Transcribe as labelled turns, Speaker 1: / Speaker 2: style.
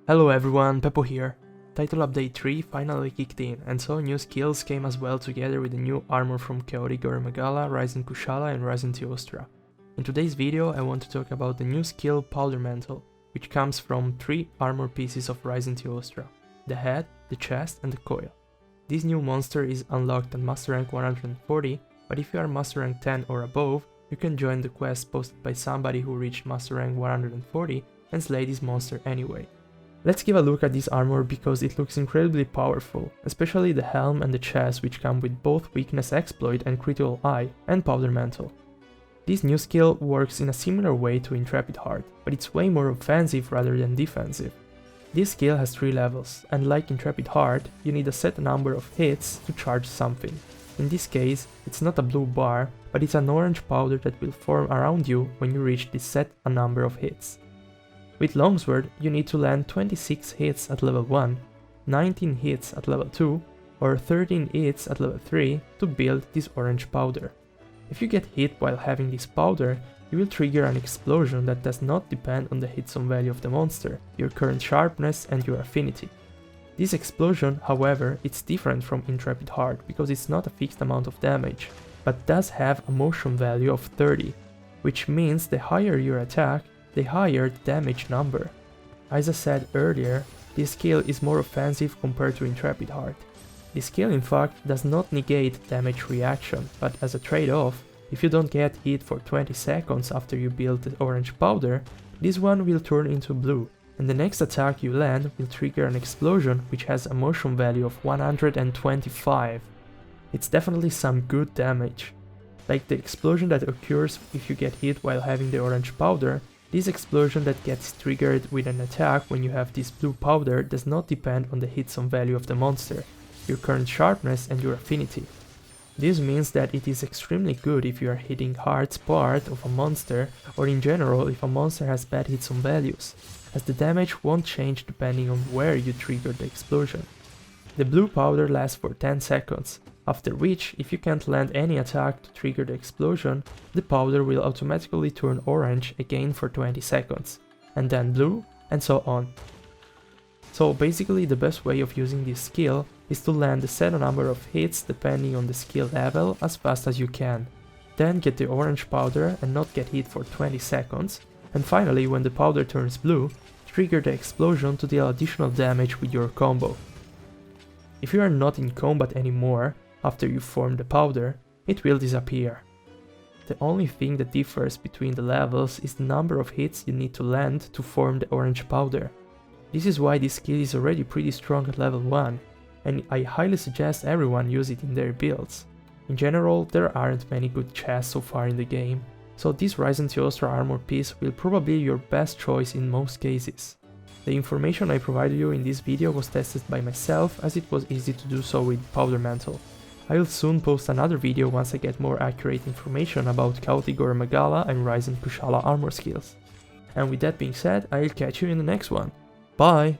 Speaker 1: Hello everyone, Peppo here. Title Update 3 finally kicked in, and so new skills came as well together with the new armor from Chaotic Magala, Ryzen Kushala and Ryzen Teostra. In today's video I want to talk about the new skill Powder Mantle, which comes from 3 armor pieces of Ryzen Teostra: the head, the chest and the coil. This new monster is unlocked at Master Rank 140, but if you are Master Rank 10 or above, you can join the quest posted by somebody who reached Master Rank 140 and slay this monster anyway. Let's give a look at this armor because it looks incredibly powerful, especially the helm and the chest, which come with both Weakness Exploit and Critical Eye and Powder Mantle. This new skill works in a similar way to Intrepid Heart, but it's way more offensive rather than defensive. This skill has 3 levels, and like Intrepid Heart, you need a set number of hits to charge something. In this case, it's not a blue bar, but it's an orange powder that will form around you when you reach this set number of hits. With longsword, you need to land 26 hits at level 1, 19 hits at level 2, or 13 hits at level 3 to build this orange powder. If you get hit while having this powder, you will trigger an explosion that does not depend on the hit zone value of the monster, your current sharpness and your affinity. This explosion, however, is different from Intrepid Heart because it's not a fixed amount of damage, but does have a motion value of 30, which means the higher your attack, the higher the damage number. As I said earlier, this skill is more offensive compared to Intrepid Heart. This skill in fact does not negate damage reaction, but as a trade-off, if you don't get hit for 20 seconds after you build the orange powder, this one will turn into blue, and the next attack you land will trigger an explosion which has a motion value of 125. It's definitely some good damage. Like the explosion that occurs if you get hit while having the orange powder, this explosion that gets triggered with an attack when you have this blue powder does not depend on the hit zone value of the monster, your current sharpness and your affinity. This means that it is extremely good if you are hitting hard part of a monster, or in general if a monster has bad hit zone values, as the damage won't change depending on where you trigger the explosion. The blue powder lasts for 10 seconds, after which, if you can't land any attack to trigger the explosion, the powder will automatically turn orange again for 20 seconds, and then blue, and so on. So basically the best way of using this skill is to land a set number of hits depending on the skill level as fast as you can, then get the orange powder and not get hit for 20 seconds, and finally when the powder turns blue, trigger the explosion to deal additional damage with your combo. If you are not in combat anymore, after you form the powder, it will disappear. The only thing that differs between the levels is the number of hits you need to land to form the orange powder. This is why this skill is already pretty strong at level 1, and I highly suggest everyone use it in their builds. In general, there aren't many good chests so far in the game, so this Ryzen Teostra armor piece will probably be your best choice in most cases. The information I provided you in this video was tested by myself, as it was easy to do so with Powder Mantle. I will soon post another video once I get more accurate information about Chaotic Magala and Ryzen Kushala armor skills. And with that being said, I'll catch you in the next one. Bye!